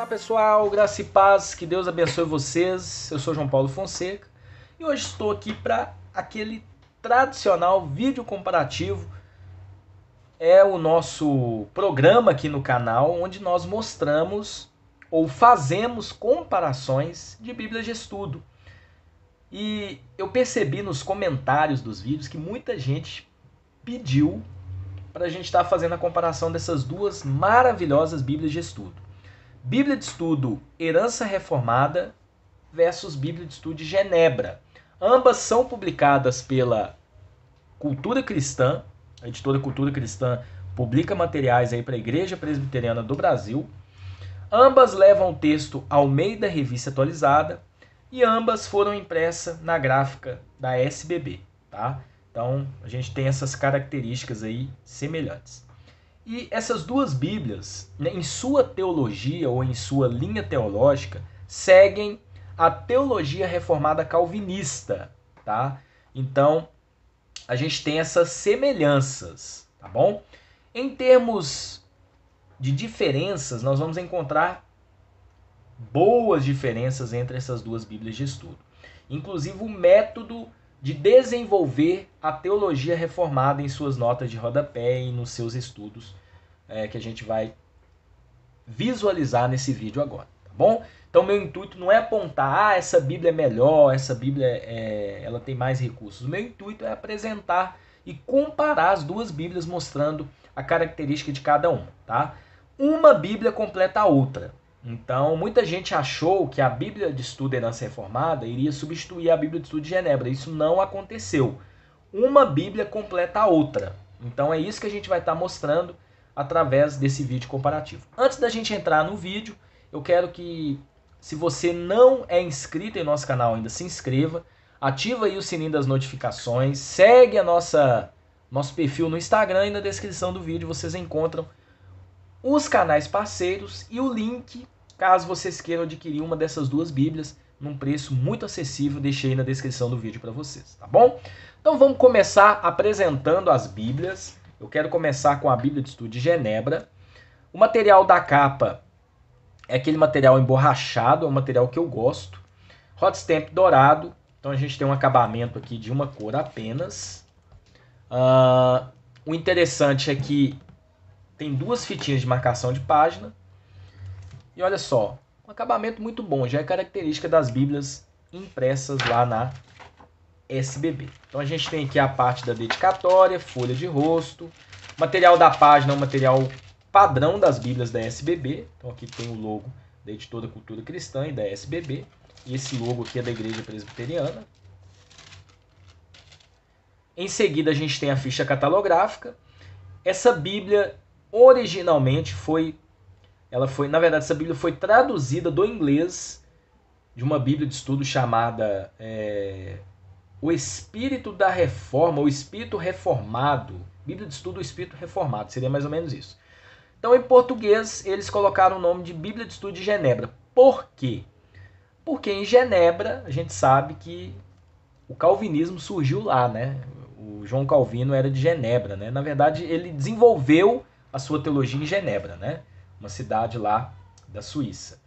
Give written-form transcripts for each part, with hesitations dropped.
Pessoal, graça e paz, que Deus abençoe vocês. Eu sou João Paulo Fonseca e hoje estou aqui para aquele tradicional vídeo comparativo. É o nosso programa aqui no canal onde nós mostramos ou fazemos comparações de Bíblias de estudo. E eu percebi nos comentários dos vídeos que muita gente pediu para a gente estar fazendo a comparação dessas duas maravilhosas Bíblias de estudo. Bíblia de Estudo Herança Reformada versus Bíblia de Estudo de Genebra. Ambas são publicadas pela Cultura Cristã. A editora Cultura Cristã publica materiais aí para a Igreja Presbiteriana do Brasil. Ambas levam o texto Almeida Revista Atualizada e ambas foram impressas na gráfica da SBB, tá? Então, a gente tem essas características aí semelhantes. E essas duas Bíblias, né, em sua teologia ou em sua linha teológica, seguem a teologia reformada calvinista, tá? Então, a gente tem essas semelhanças, tá bom? Em termos de diferenças, nós vamos encontrar boas diferenças entre essas duas Bíblias de estudo. Inclusive o método de desenvolver a teologia reformada em suas notas de rodapé e nos seus estudos que a gente vai visualizar nesse vídeo agora, tá bom? Então meu intuito não é apontar, essa Bíblia é melhor, essa Bíblia ela tem mais recursos. O meu intuito é apresentar e comparar as duas Bíblias mostrando a característica de cada uma, tá? Uma Bíblia completa a outra. Então, muita gente achou que a Bíblia de Estudo Herança Reformada iria substituir a Bíblia de Estudo de Genebra. Isso não aconteceu. Uma Bíblia completa a outra. Então, é isso que a gente vai estar mostrando através desse vídeo comparativo. Antes da gente entrar no vídeo, eu quero que, se você não é inscrito em nosso canal ainda, se inscreva, ativa aí o sininho das notificações, segue nosso perfil no Instagram e na descrição do vídeo vocês encontram os canais parceiros e o link, caso vocês queiram adquirir uma dessas duas Bíblias, num preço muito acessível, deixei aí na descrição do vídeo para vocês, tá bom? Então vamos começar apresentando as Bíblias. Eu quero começar com a Bíblia de Estudo de Genebra. O material da capa é aquele material emborrachado, é um material que eu gosto. Hot stamp dourado, então a gente tem um acabamento aqui de uma cor apenas. O interessante é que tem duas fitinhas de marcação de página. E olha só, um acabamento muito bom. Já é característica das Bíblias impressas lá na SBB. Então a gente tem aqui a parte da dedicatória, folha de rosto. Material da página é um material padrão das Bíblias da SBB. Então aqui tem o logo da editora Cultura Cristã e da SBB. E esse logo aqui é da Igreja Presbiteriana. Em seguida a gente tem a ficha catalográfica. Essa Bíblia originalmente na verdade, essa Bíblia foi traduzida do inglês de uma Bíblia de estudo chamada O Espírito da Reforma, o Espírito Reformado. Bíblia de estudo, o Espírito Reformado, seria mais ou menos isso. Então, em português, eles colocaram o nome de Bíblia de Estudo de Genebra. Por quê? Porque em Genebra, a gente sabe que o calvinismo surgiu lá, né? O João Calvino era de Genebra, né? Na verdade, ele desenvolveu a sua teologia em Genebra, né? Uma cidade lá da Suíça.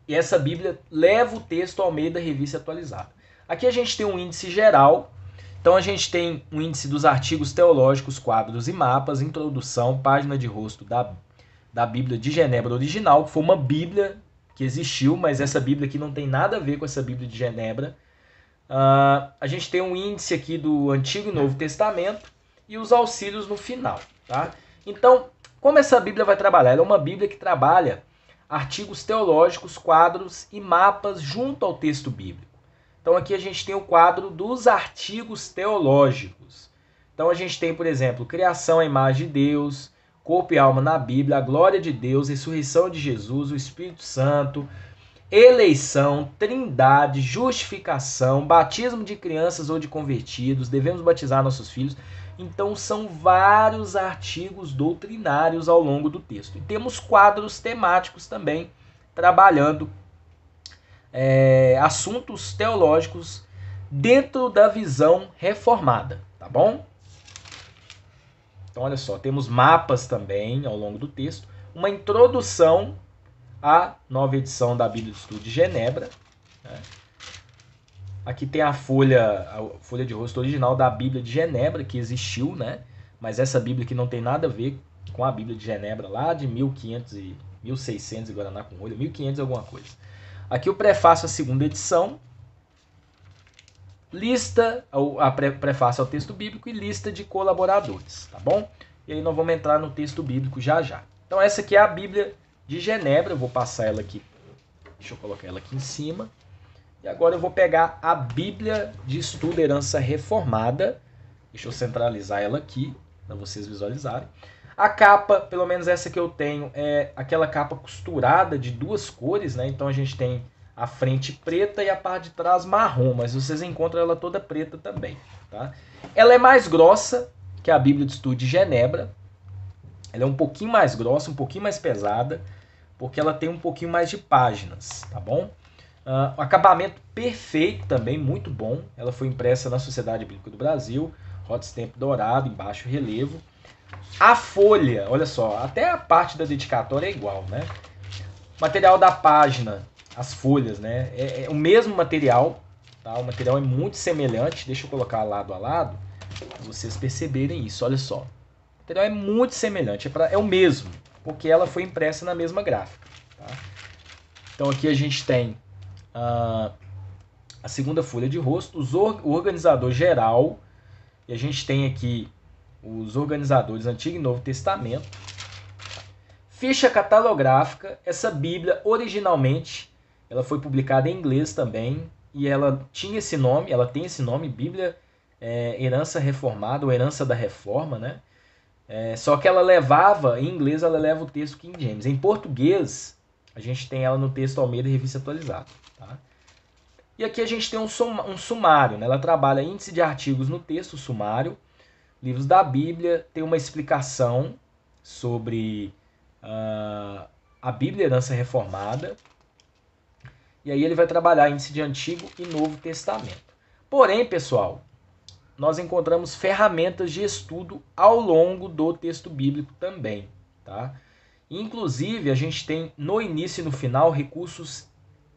E essa Bíblia leva o texto Almeida Revista Atualizada. Aqui a gente tem um índice geral. Então a gente tem um índice dos artigos teológicos, quadros e mapas, introdução, página de rosto da Bíblia de Genebra original, que foi uma Bíblia que existiu, mas essa Bíblia aqui não tem nada a ver com essa Bíblia de Genebra. A gente tem um índice aqui do Antigo e Novo Testamento e os auxílios no final, tá? Então, como essa Bíblia vai trabalhar? Ela é uma Bíblia que trabalha artigos teológicos, quadros e mapas junto ao texto bíblico. Então aqui a gente tem o quadro dos artigos teológicos. Então a gente tem, por exemplo, criação à imagem de Deus, corpo e alma na Bíblia, a glória de Deus, ressurreição de Jesus, o Espírito Santo, eleição, trindade, justificação, batismo de crianças ou de convertidos, devemos batizar nossos filhos. Então são vários artigos doutrinários ao longo do texto. E temos quadros temáticos também, trabalhando assuntos teológicos dentro da visão reformada, tá bom? Então olha só, temos mapas também ao longo do texto. uma introdução à nova edição da Bíblia de Estudo de Genebra. Né? Aqui tem a folha de rosto original da Bíblia de Genebra, que existiu, né? Mas essa Bíblia aqui não tem nada a ver com a Bíblia de Genebra lá de 1500 e 1600 e Guaraná com rolha, 1500 alguma coisa. Aqui o prefácio à segunda edição, lista, prefácio ao texto bíblico e lista de colaboradores, tá bom? E aí nós vamos entrar no texto bíblico já já. Então essa aqui é a Bíblia de Genebra, eu vou passar ela aqui, deixa eu colocar ela aqui em cima. E agora eu vou pegar a Bíblia de Estudo Herança Reformada, deixa eu centralizar ela aqui, para vocês visualizarem. A capa, pelo menos essa que eu tenho, é aquela capa costurada de duas cores, né? Então a gente tem a frente preta e a parte de trás marrom, mas vocês encontram ela toda preta também, tá? Ela é mais grossa que a Bíblia de Estudo de Genebra. Ela é um pouquinho mais grossa, um pouquinho mais pesada, porque ela tem um pouquinho mais de páginas, tá bom? O acabamento perfeito também, muito bom. Ela foi impressa na Sociedade Bíblica do Brasil, hot stamp dourado, em baixo relevo. A folha, olha só, até a parte da dedicatória é igual, né? O material da página, as folhas, né? É o mesmo material, tá? O material é muito semelhante. Deixa eu colocar lado a lado, para vocês perceberem isso, olha só. O material é muito semelhante, é o mesmo, porque ela foi impressa na mesma gráfica, tá? Então aqui a gente tem a segunda folha de rosto, o organizador geral, e a gente tem aqui os organizadores Antigo e Novo Testamento, ficha catalográfica. Essa Bíblia originalmente ela foi publicada em inglês também, e ela tinha esse nome, ela tem esse nome, Bíblia Herança Reformada, ou Herança da Reforma, né? Só que ela levava, em inglês ela leva o texto King James. Em português, a gente tem ela no texto Almeida Revista Atualizada. Tá? E aqui a gente tem um sumário, né? Ela trabalha índice de artigos no texto, sumário, livros da Bíblia, tem uma explicação sobre a Bíblia Herança Reformada, e aí ele vai trabalhar índice de Antigo e Novo Testamento. Porém, pessoal, nós encontramos ferramentas de estudo ao longo do texto bíblico também, tá? Inclusive, a gente tem no início e no final recursos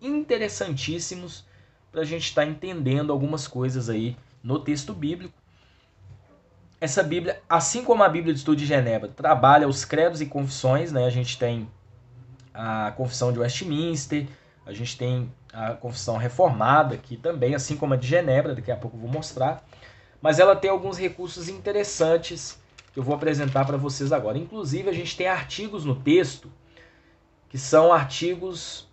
interessantíssimos para a gente estar entendendo algumas coisas aí no texto bíblico. Essa Bíblia, assim como a Bíblia de Estudo de Genebra, trabalha os credos e confissões, né? A gente tem a Confissão de Westminster, a gente tem a Confissão Reformada aqui também, assim como a de Genebra, daqui a pouco eu vou mostrar. Mas ela tem alguns recursos interessantes que eu vou apresentar para vocês agora. Inclusive, a gente tem artigos no texto que são artigos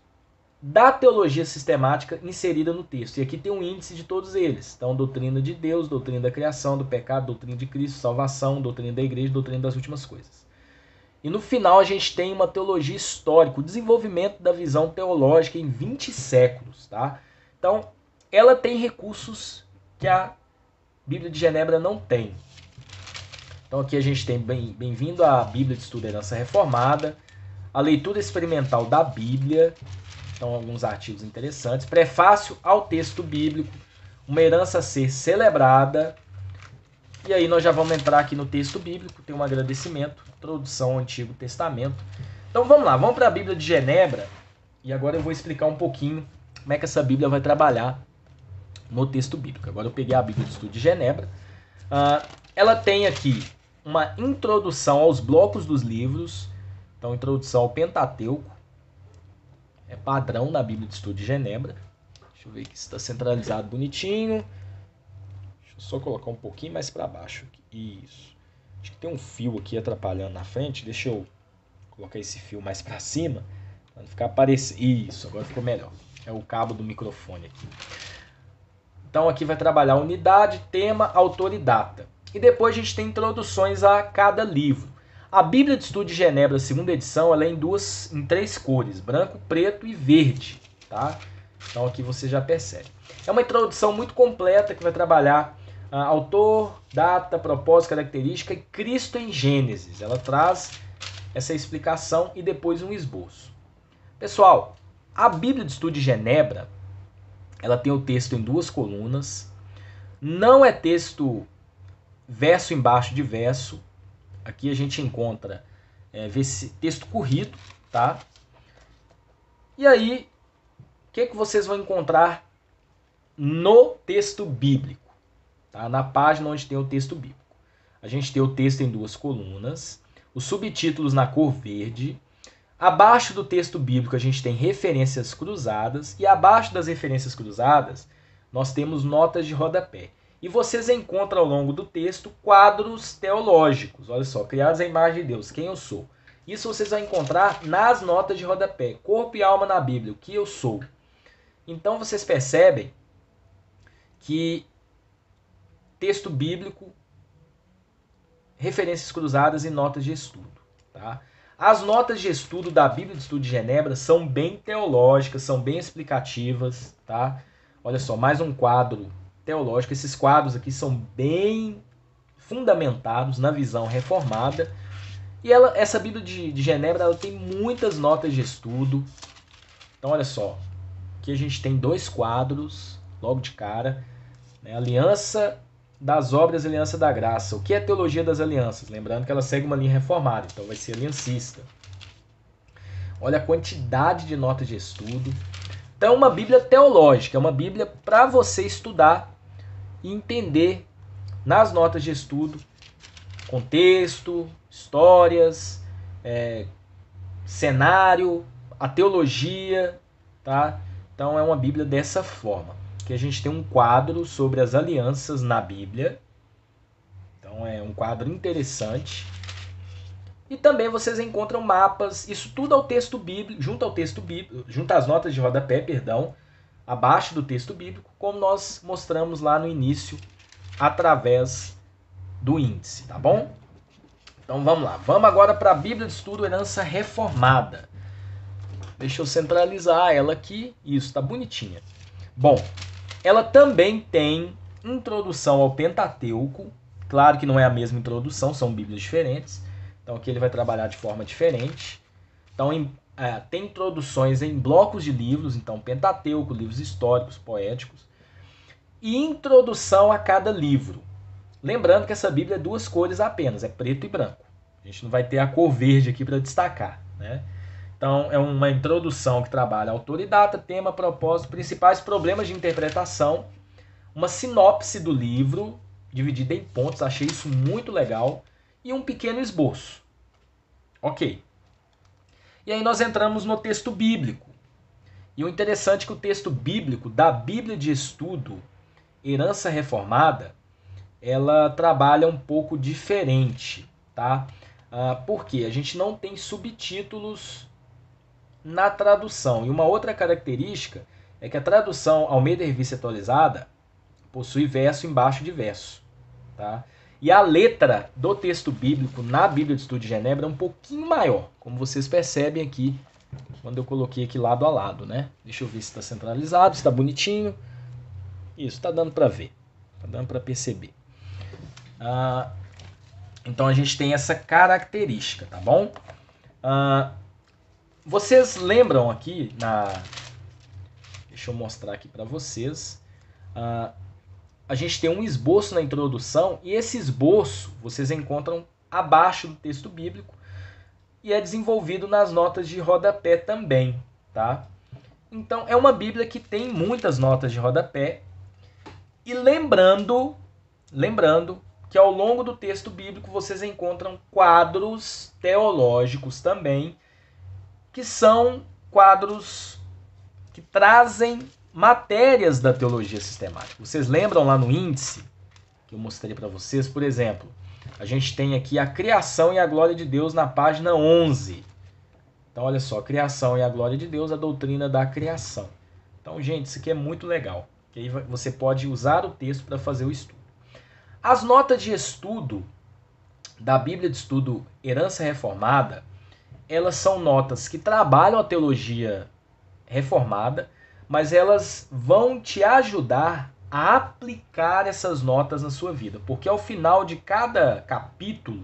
da teologia sistemática inserida no texto. E aqui tem um índice de todos eles. Então, doutrina de Deus, doutrina da criação, do pecado, doutrina de Cristo, salvação, doutrina da igreja, doutrina das últimas coisas. E no final a gente tem uma teologia histórica, o desenvolvimento da visão teológica em 20 séculos. Tá? Então, ela tem recursos que a Bíblia de Genebra não tem. Então aqui a gente tem bem-vindo à Bíblia de Estudo Herança Reformada, a leitura experimental da Bíblia, então alguns artigos interessantes, prefácio ao texto bíblico, uma herança a ser celebrada, e aí nós já vamos entrar aqui no texto bíblico, tem um agradecimento, introdução ao Antigo Testamento. Então vamos lá, vamos para a Bíblia de Genebra, e agora eu vou explicar um pouquinho como é que essa Bíblia vai trabalhar no texto bíblico. Agora eu peguei a Bíblia de Estudo de Genebra. Ela tem aqui uma introdução aos blocos dos livros, então introdução ao Pentateuco, é padrão na Bíblia de Estudo de Genebra. Deixa eu ver aqui se está centralizado bonitinho. Deixa eu só colocar um pouquinho mais para baixo. Isso. Acho que tem um fio aqui atrapalhando na frente. Deixa eu colocar esse fio mais para cima, para não ficar aparecendo. Isso, agora ficou melhor. É o cabo do microfone aqui. Então aqui vai trabalhar unidade, tema, autor e data. E depois a gente tem introduções a cada livro. A Bíblia de Estudo de Genebra, segunda edição, ela é em três cores, branco, preto e verde. Tá? Então aqui você já percebe. É uma introdução muito completa que vai trabalhar autor, data, propósito, característica e Cristo em Gênesis. Ela traz essa explicação e depois um esboço. Pessoal, a Bíblia de Estudo de Genebra, ela tem o texto em duas colunas. Não é texto verso embaixo de verso. Aqui a gente encontra texto corrido, tá? E aí, o que vocês vão encontrar no texto bíblico? Tá? Na página onde tem o texto bíblico. A gente tem o texto em 2 colunas, os subtítulos na cor verde. Abaixo do texto bíblico a gente tem referências cruzadas e abaixo das referências cruzadas nós temos notas de rodapé. E vocês encontram ao longo do texto quadros teológicos. Olha só, criados à imagem de Deus, quem eu sou. Isso vocês vão encontrar nas notas de rodapé. Corpo e alma na Bíblia, o que eu sou. Então vocês percebem que texto bíblico, referências cruzadas e notas de estudo. Tá? As notas de estudo da Bíblia de Estudo de Genebra são bem teológicas, são bem explicativas. Tá? Olha só, mais um quadro teológico. Esses quadros aqui são bem fundamentados na visão reformada. E essa Bíblia de Genebra ela tem muitas notas de estudo. Então, olha só. Aqui a gente tem 2 quadros, logo de cara. Né? Aliança das obras, aliança da graça. O que é teologia das alianças? Lembrando que ela segue uma linha reformada, então vai ser aliancista. Olha a quantidade de notas de estudo. Então é uma Bíblia teológica, é uma Bíblia para você estudar e entender nas notas de estudo contexto, histórias, cenário, a teologia, tá? Então é uma Bíblia dessa forma. Que a gente tem um quadro sobre as alianças na Bíblia. Então é um quadro interessante. E também vocês encontram mapas, isso tudo ao texto bíblico, junto às notas de rodapé, abaixo do texto bíblico, como nós mostramos lá no início, através do índice, tá bom? Então vamos lá. Vamos agora para a Bíblia de Estudo Herança Reformada. Deixa eu centralizar ela aqui. Isso, tá bonitinha. Bom, ela também tem introdução ao Pentateuco. Claro que não é a mesma introdução, são bíblias diferentes. Então aqui ele vai trabalhar de forma diferente. Então tem introduções em blocos de livros, então Pentateuco, livros históricos, poéticos. E introdução a cada livro. Lembrando que essa Bíblia é 2 cores apenas, é preto e branco. A gente não vai ter a cor verde aqui para destacar, né? Então, é uma introdução que trabalha autor e data, tema, propósito, principais problemas de interpretação, uma sinopse do livro, dividida em pontos, achei isso muito legal, e um pequeno esboço. Ok. E aí nós entramos no texto bíblico. E o interessante é que o texto bíblico da Bíblia de Estudo, Herança Reformada, ela trabalha um pouco diferente, tá? Porque a gente não tem subtítulos na tradução. E uma outra característica é que a tradução Almeida Revista Atualizada possui verso embaixo de verso. Tá? E a letra do texto bíblico na Bíblia de Estudo de Genebra é um pouquinho maior, como vocês percebem aqui, quando eu coloquei aqui lado a lado. Né? Deixa eu ver se está centralizado, se está bonitinho. Isso, está dando para ver, está dando para perceber. Então a gente tem essa característica, tá bom? Vocês lembram aqui, deixa eu mostrar aqui para vocês, a gente tem um esboço na introdução e esse esboço vocês encontram abaixo do texto bíblico e é desenvolvido nas notas de rodapé também, tá? Então é uma Bíblia que tem muitas notas de rodapé e lembrando que ao longo do texto bíblico vocês encontram quadros teológicos também, que são quadros que trazem matérias da teologia sistemática. Vocês lembram lá no índice que eu mostrei para vocês? Por exemplo, a gente tem aqui a criação e a glória de Deus na página 11. Então, olha só, criação e a glória de Deus, a doutrina da criação. Então, gente, isso aqui é muito legal. Que aí você pode usar o texto para fazer o estudo. As notas de estudo da Bíblia de Estudo Herança Reformada, elas são notas que trabalham a teologia reformada, mas elas vão te ajudar a aplicar essas notas na sua vida. Porque ao final de cada capítulo,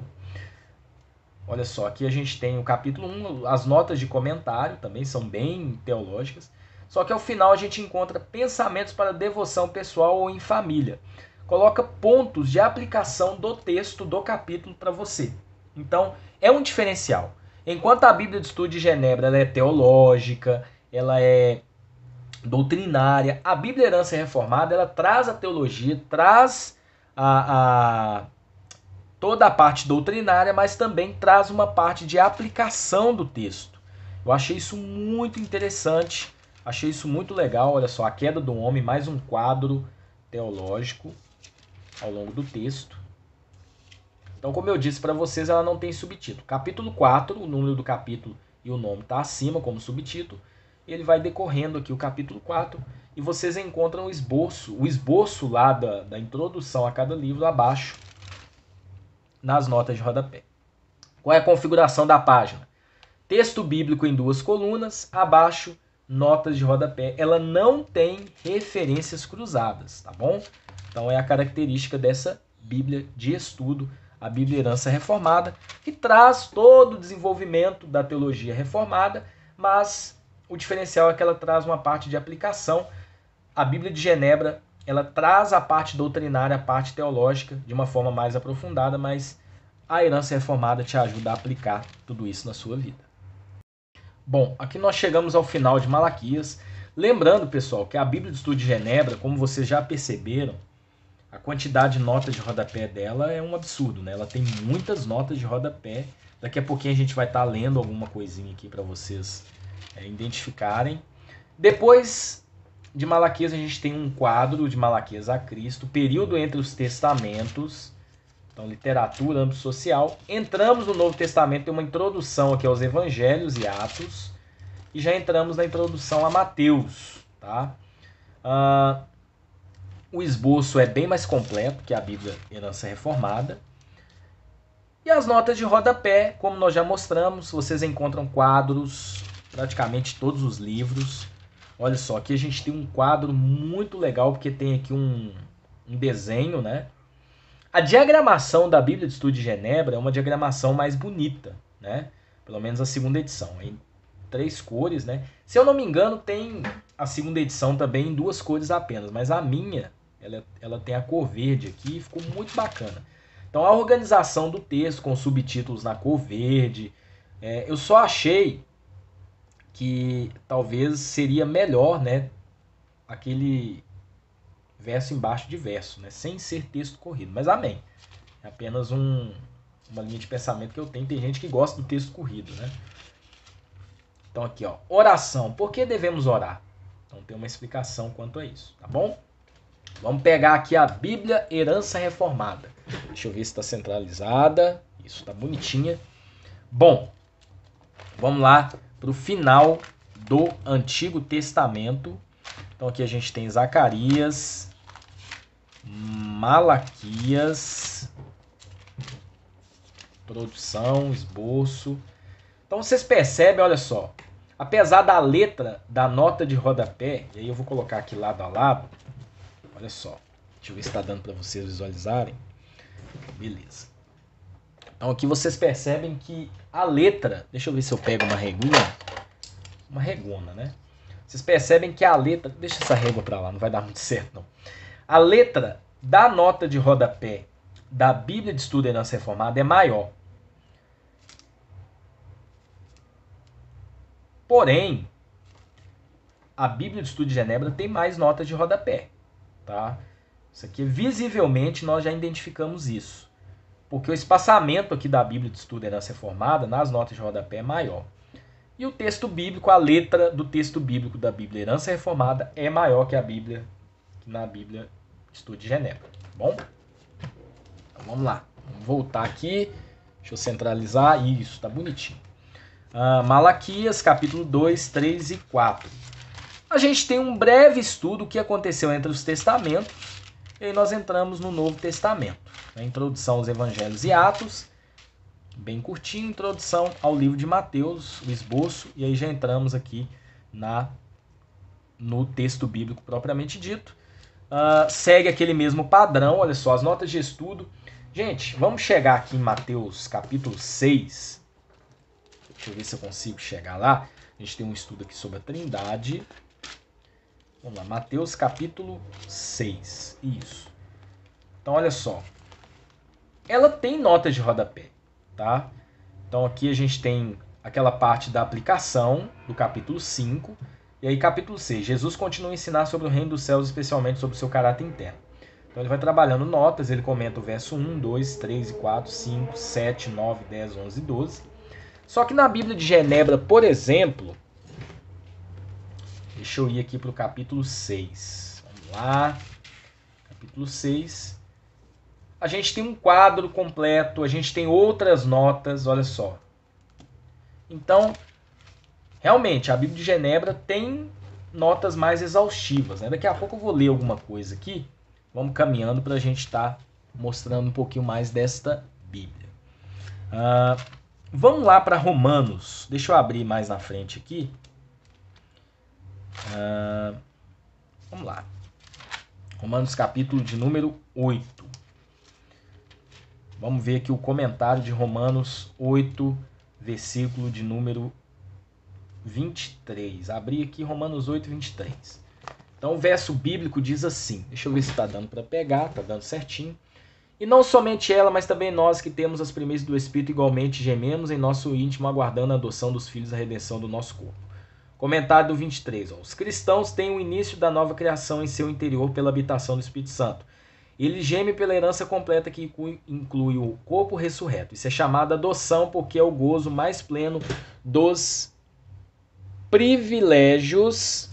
olha só, aqui a gente tem o capítulo 1, as notas de comentário também são bem teológicas, só que ao final a gente encontra pensamentos para devoção pessoal ou em família. Coloca pontos de aplicação do texto do capítulo para você. Então, é um diferencial. Enquanto a Bíblia de Estudo de Genebra ela é teológica, ela é doutrinária, a Bíblia Herança Reformada ela traz a teologia, traz toda a parte doutrinária, mas também traz uma parte de aplicação do texto. Eu achei isso muito interessante, achei isso muito legal. Olha só, a queda do homem, mais um quadro teológico ao longo do texto. Então, como eu disse para vocês, ela não tem subtítulo. Capítulo 4, o número do capítulo e o nome está acima como subtítulo. Ele vai decorrendo aqui o capítulo 4 e vocês encontram o esboço lá da introdução a cada livro abaixo, nas notas de rodapé. Qual é a configuração da página? Texto bíblico em 2 colunas, abaixo, notas de rodapé. Ela não tem referências cruzadas, tá bom? Então é a característica dessa Bíblia de estudo, a Bíblia Herança Reformada, que traz todo o desenvolvimento da teologia reformada, mas o diferencial é que ela traz uma parte de aplicação. A Bíblia de Genebra, ela traz a parte doutrinária, a parte teológica, de uma forma mais aprofundada, mas a Herança Reformada te ajuda a aplicar tudo isso na sua vida. Bom, aqui nós chegamos ao final de Malaquias. Lembrando, pessoal, que a Bíblia de Estudo de Genebra, como vocês já perceberam, a quantidade de notas de rodapé dela é um absurdo, né? Ela tem muitas notas de rodapé. Daqui a pouquinho a gente vai estar lendo alguma coisinha aqui para vocês identificarem. Depois de Malaquias a gente tem um quadro de Malaquias a Cristo, período entre os testamentos, então literatura, âmbito social. Entramos no Novo Testamento, tem uma introdução aqui aos Evangelhos e Atos, e já entramos na introdução a Mateus, tá? O esboço é bem mais completo que a Bíblia Herança Reformada. E as notas de rodapé, como nós já mostramos, vocês encontram quadros, praticamente todos os livros. Olha só, aqui a gente tem um quadro muito legal, porque tem aqui um desenho, né? A diagramação da Bíblia de Estudo de Genebra é uma diagramação mais bonita, né? Pelo menos a segunda edição. Em 3 cores, né? Se eu não me engano, tem a segunda edição também em 2 cores apenas, mas a minha, ela tem a cor verde aqui e ficou muito bacana. Então a organização do texto com subtítulos na cor verde, eu só achei que talvez seria melhor, né, aquele verso embaixo de verso, né, sem ser texto corrido. Mas amém. É apenas uma linha de pensamento que eu tenho. Tem gente que gosta do texto corrido, né? Então aqui, ó, oração. Por que devemos orar? Então tem uma explicação quanto a isso, tá bom? Vamos pegar aqui a Bíblia Herança Reformada. Deixa eu ver se está centralizada. Isso, está bonitinha. Bom, vamos lá para o final do Antigo Testamento. Então aqui a gente tem Zacarias, Malaquias, introdução, esboço. Então vocês percebem, olha só, apesar da letra da nota de rodapé, e aí eu vou colocar aqui lado a lado, olha só, deixa eu ver se está dando para vocês visualizarem. Beleza. Então aqui vocês percebem que a letra, deixa eu ver se eu pego uma regona, né? Vocês percebem que a letra, deixa essa régua para lá, não vai dar muito certo não. A letra da nota de rodapé da Bíblia de Estudo Herança Reformada é maior. Porém, a Bíblia de Estudo de Genebra tem mais notas de rodapé, tá? Isso aqui, visivelmente, nós já identificamos isso. Porque o espaçamento aqui da Bíblia de Estudo Herança Reformada, nas notas de rodapé, é maior. E o texto bíblico, a letra do texto bíblico da Bíblia Herança Reformada é maior que a Bíblia, na Bíblia de Estudo de Genebra, tá bom? Então vamos lá, vamos voltar aqui, deixa eu centralizar, isso, tá bonitinho. Malaquias, capítulo 2, 3 e 4. A gente tem um breve estudo do que aconteceu entre os testamentos, e aí nós entramos no Novo Testamento. A introdução aos Evangelhos e Atos, bem curtinho, introdução ao livro de Mateus, o esboço, e aí já entramos aqui no texto bíblico propriamente dito. Segue aquele mesmo padrão, olha só, as notas de estudo. Gente, vamos chegar aqui em Mateus capítulo 6. Deixa eu ver se eu consigo chegar lá. A gente tem um estudo aqui sobre a Trindade. Vamos lá, Mateus capítulo 6. Isso. Então, olha só. Ela tem notas de rodapé, tá? Então aqui a gente tem aquela parte da aplicação do capítulo 5. E aí capítulo 6. Jesus continua a ensinar sobre o reino dos céus, especialmente sobre o seu caráter interno. Então ele vai trabalhando notas, ele comenta o verso 1, 2, 3 e 4, 5, 7, 9, 10, 11 e 12. Só que na Bíblia de Genebra, por exemplo, deixa eu ir aqui para o capítulo 6. Vamos lá. Capítulo 6. A gente tem um quadro completo, a gente tem outras notas, olha só. Então, realmente, a Bíblia de Genebra tem notas mais exaustivas, né? Daqui a pouco eu vou ler alguma coisa aqui. Vamos caminhando para a gente estar mostrando um pouquinho mais desta Bíblia. Vamos lá para Romanos. Deixa eu abrir mais na frente aqui. Vamos lá. Romanos capítulo de número 8. Vamos ver aqui o comentário de Romanos 8, versículo de número 23. Abri aqui Romanos 8, 23. Então o verso bíblico diz assim. Deixa eu ver se está dando para pegar. Está dando certinho. E não somente ela, mas também nós que temos as primícias do Espírito igualmente gememos em nosso íntimo aguardando a adoção dos filhos, a redenção do nosso corpo. Comentário do 23. Os cristãos têm o início da nova criação em seu interior pela habitação do Espírito Santo. Ele geme pela herança completa que inclui o corpo ressurreto. Isso é chamado adoção porque é o gozo mais pleno dos privilégios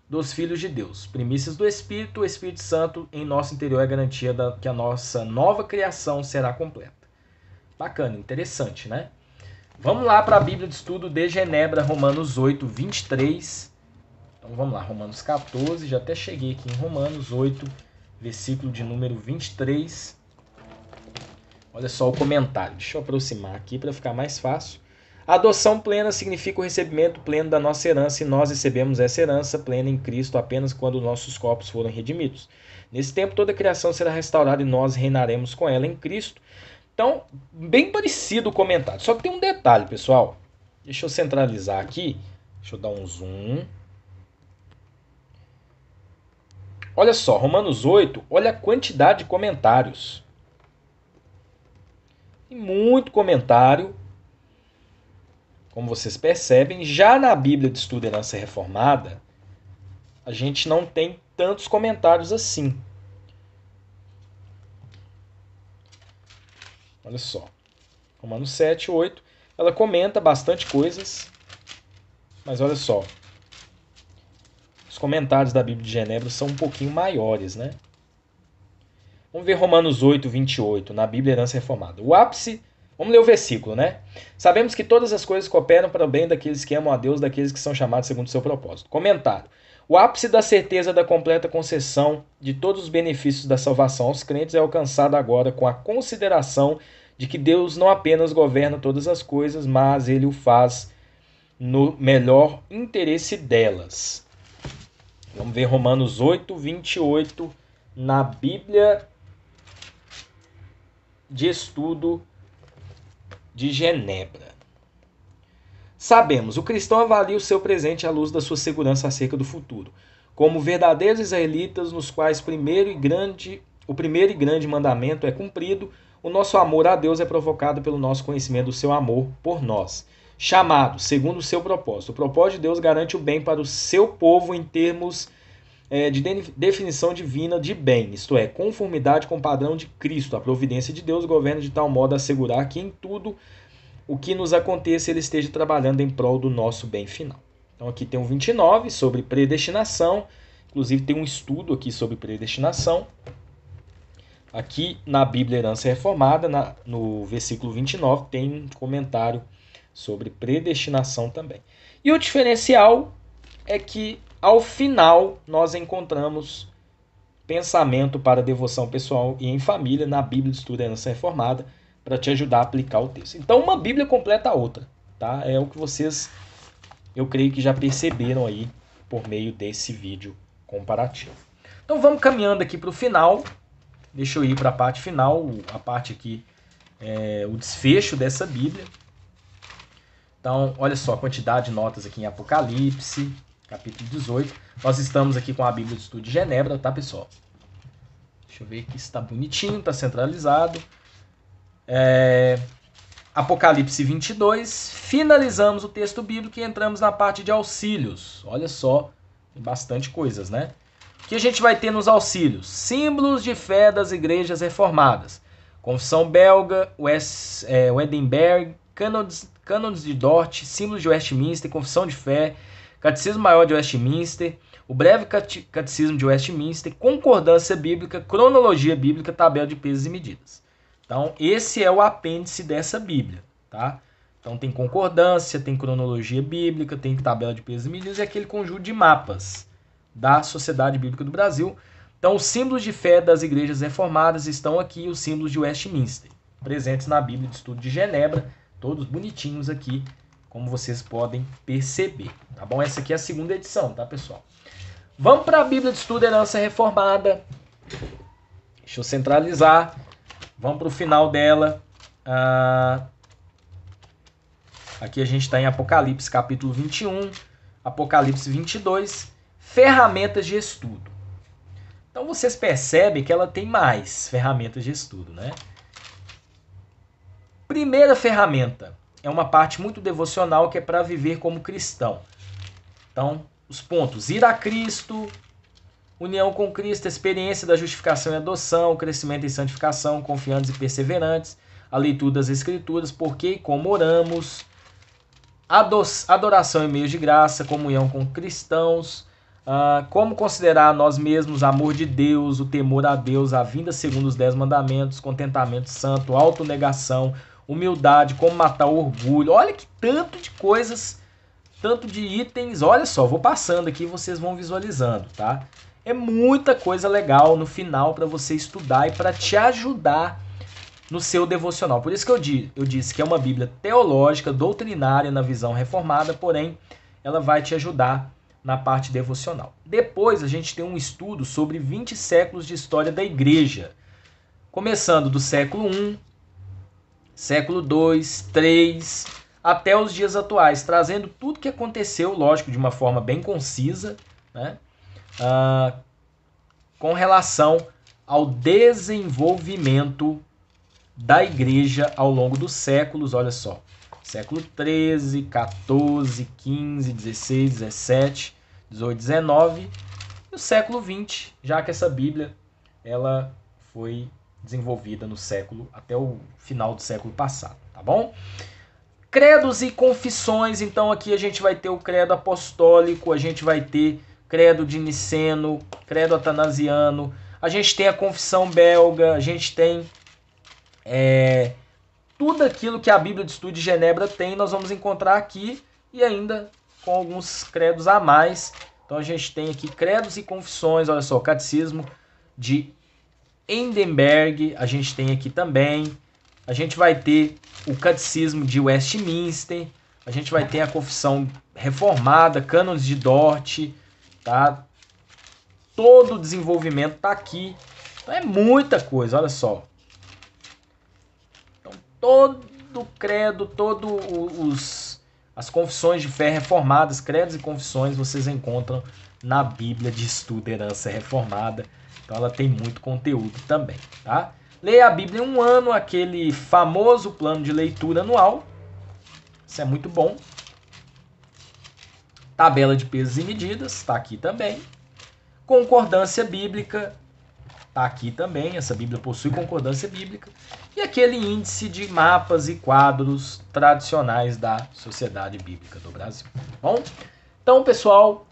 dos filhos de Deus. Primícias do Espírito, o Espírito Santo em nosso interior é a garantia que a nossa nova criação será completa. Bacana, interessante, né? Vamos lá para a Bíblia de Estudo de Genebra, Romanos 8, 23. Então vamos lá, Romanos 14, já até cheguei aqui em Romanos 8, versículo de número 23. Olha só o comentário, deixa eu aproximar aqui para ficar mais fácil. A adoção plena significa o recebimento pleno da nossa herança e nós recebemos essa herança plena em Cristo apenas quando nossos corpos foram redimidos. Nesse tempo toda a criação será restaurada e nós reinaremos com ela em Cristo. Então, bem parecido o comentário. Só que tem um detalhe, pessoal. Deixa eu centralizar aqui. Deixa eu dar um zoom. Olha só, Romanos 8, olha a quantidade de comentários. Tem muito comentário, como vocês percebem. Já na Bíblia de Estudo Herança Reformada, a gente não tem tantos comentários assim. Olha só, Romanos 7, 8, ela comenta bastante coisas, mas olha só, os comentários da Bíblia de Genebra são um pouquinho maiores, né? Vamos ver Romanos 8, 28, na Bíblia Herança Reformada. O ápice, vamos ler o versículo, né? Sabemos que todas as coisas cooperam para o bem daqueles que amam a Deus, daqueles que são chamados segundo o seu propósito. Comentário. O ápice da certeza da completa concessão de todos os benefícios da salvação aos crentes é alcançado agora com a consideração de que Deus não apenas governa todas as coisas, mas Ele o faz no melhor interesse delas. Vamos ver Romanos 8, 28, na Bíblia de Estudo de Genebra. Sabemos, o cristão avalia o seu presente à luz da sua segurança acerca do futuro. Como verdadeiros israelitas, nos quais o primeiro e grande mandamento é cumprido, o nosso amor a Deus é provocado pelo nosso conhecimento do seu amor por nós. Chamado, segundo o seu propósito. O propósito de Deus garante o bem para o seu povo em termos de definição divina de bem, isto é, conformidade com o padrão de Cristo. A providência de Deus governa de tal modo a assegurar que em tudo o que nos aconteça ele esteja trabalhando em prol do nosso bem final. Então aqui tem um 29 sobre predestinação, inclusive tem um estudo aqui sobre predestinação. Aqui na Bíblia Herança Reformada, no versículo 29, tem um comentário sobre predestinação também. E o diferencial é que ao final nós encontramos pensamento para devoção pessoal e em família na Bíblia de Estudo Herança Reformada, para te ajudar a aplicar o texto. Então uma Bíblia completa a outra, tá? É o que vocês, eu creio que já perceberam aí por meio desse vídeo comparativo. Então vamos caminhando aqui para o final. Deixa eu ir para a parte final, a parte aqui, o desfecho dessa Bíblia. Então, olha só a quantidade de notas aqui em Apocalipse, capítulo 18. Nós estamos aqui com a Bíblia de Estudo de Genebra, tá, pessoal? Deixa eu ver aqui se está bonitinho, está centralizado. Apocalipse 22, finalizamos o texto bíblico e entramos na parte de auxílios. Olha só, tem bastante coisas, né? O que a gente vai ter nos auxílios? Símbolos de fé das igrejas reformadas. Confissão belga, Wittenberg, cânones de Dort, símbolos de Westminster, confissão de fé, catecismo maior de Westminster, o breve catecismo de Westminster, concordância bíblica, cronologia bíblica, tabela de pesos e medidas. Então, esse é o apêndice dessa Bíblia, tá? Então, tem concordância, tem cronologia bíblica, tem tabela de pesos e medidas e aquele conjunto de mapas da Sociedade Bíblica do Brasil. Então, os símbolos de fé das igrejas reformadas estão aqui, os símbolos de Westminster, presentes na Bíblia de Estudo de Genebra, todos bonitinhos aqui, como vocês podem perceber, tá bom? Essa aqui é a segunda edição, tá, pessoal? Vamos para a Bíblia de Estudo Herança Reformada. Deixa eu centralizar. Vamos para o final dela. Aqui a gente está em Apocalipse capítulo 21, Apocalipse 22, ferramentas de estudo. Então vocês percebem que ela tem mais ferramentas de estudo, né? Primeira ferramenta é uma parte muito devocional que é para viver como cristão. Então, os pontos: ir a Cristo, união com Cristo, experiência da justificação e adoção, crescimento em santificação, confiantes e perseverantes, a leitura das Escrituras, porquê e como oramos, adoração em meios de graça, comunhão com cristãos, como considerar nós mesmos, amor de Deus, o temor a Deus, a vinda segundo os 10 mandamentos, contentamento santo, autonegação, humildade, como matar o orgulho. Olha que tanto de coisas, tanto de itens. Olha só, vou passando aqui e vocês vão visualizando, tá? É muita coisa legal no final para você estudar e para te ajudar no seu devocional. Por isso que eu disse que é uma Bíblia teológica, doutrinária na visão reformada, porém ela vai te ajudar na parte devocional. Depois a gente tem um estudo sobre 20 séculos de história da igreja, começando do século I, século II, III, até os dias atuais, trazendo tudo que aconteceu, lógico, de uma forma bem concisa, né? Com relação ao desenvolvimento da igreja ao longo dos séculos. Olha só, século XIII, XIV, XV, XVI, XVII, XVIII, XIX e o século XX, já que essa Bíblia ela foi desenvolvida no século até o final do século passado, tá bom? Credos e confissões. Então aqui a gente vai ter o credo apostólico, a gente vai ter credo de Niceno, credo atanasiano, a gente tem a confissão belga, a gente tem tudo aquilo que a Bíblia de Estudo de Genebra tem, nós vamos encontrar aqui e ainda com alguns credos a mais. Então a gente tem aqui credos e confissões, olha só, o catecismo de Edimburgo, a gente tem aqui também. A gente vai ter o catecismo de Westminster, a gente vai ter a confissão reformada, cânones de Dort, tá? Todo o desenvolvimento tá aqui. Então é muita coisa, olha só. Então todo o credo, as confissões de fé reformadas, credos e confissões, vocês encontram na Bíblia de Estudo Herança Reformada. Então ela tem muito conteúdo também, tá? Leia a Bíblia em um ano, aquele famoso plano de leitura anual. Isso é muito bom. Tabela de pesos e medidas, está aqui também. Concordância bíblica, está aqui também. Essa Bíblia possui concordância bíblica. E aquele índice de mapas e quadros tradicionais da Sociedade Bíblica do Brasil. Bom, então, pessoal,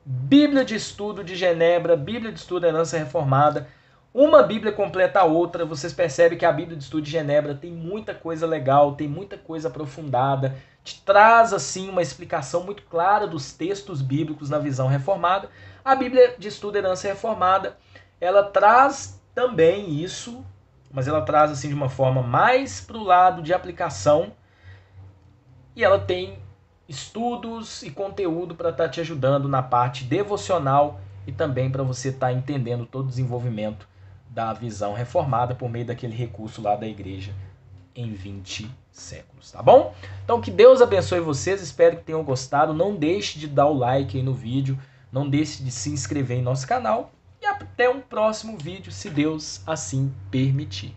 Bíblia de Estudo de Genebra, Bíblia de Estudo Herança Reformada. Uma Bíblia completa a outra. Vocês percebem que a Bíblia de Estudo de Genebra tem muita coisa legal, tem muita coisa aprofundada, te traz assim uma explicação muito clara dos textos bíblicos na visão reformada. A Bíblia de Estudo Herança Reformada, ela traz também isso, mas ela traz assim de uma forma mais para o lado de aplicação, e ela tem estudos e conteúdo para estar te ajudando na parte devocional e também para você estar entendendo todo o desenvolvimento da visão reformada por meio daquele recurso lá da igreja em 20 séculos, tá bom? Então que Deus abençoe vocês, espero que tenham gostado. Não deixe de dar o like aí no vídeo, não deixe de se inscrever em nosso canal e até um próximo vídeo, se Deus assim permitir.